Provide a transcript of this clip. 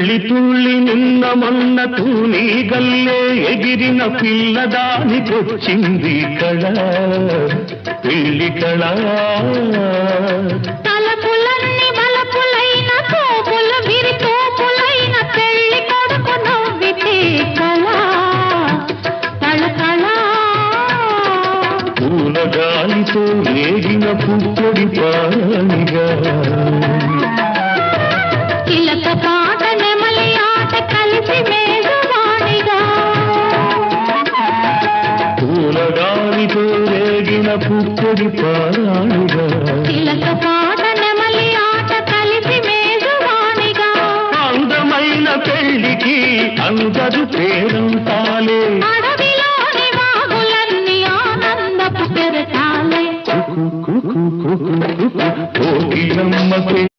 తుళ్ళి తుళ్ళి నిన్న మొన్న తూని గల్లే ఎగిరిన పిల్లదానికొచ్చింది కళ పెళ్లి కళ తలపులన్నీ బలపులైన తోపులు విరి తోపులైన పెళ్లి కొడుకు నవ్వితే కళ కళ పూల గాలితో రేగిన పుప్పొడి పానిగా చిలక పాట నెమలి ఆట కలిసి మేఘవాణిగా పూల గాలితో రేగిన పుప్పొడి పానిగా చిలక పాట నెమలి ఆట కలిసి మేఘవాణిగా అందమైన పెళ్లికి అందరు పేరంతాలే అడవిలోని వాగులన్నీ ఆనందపు కెరటాలే కోకిలమ్మకే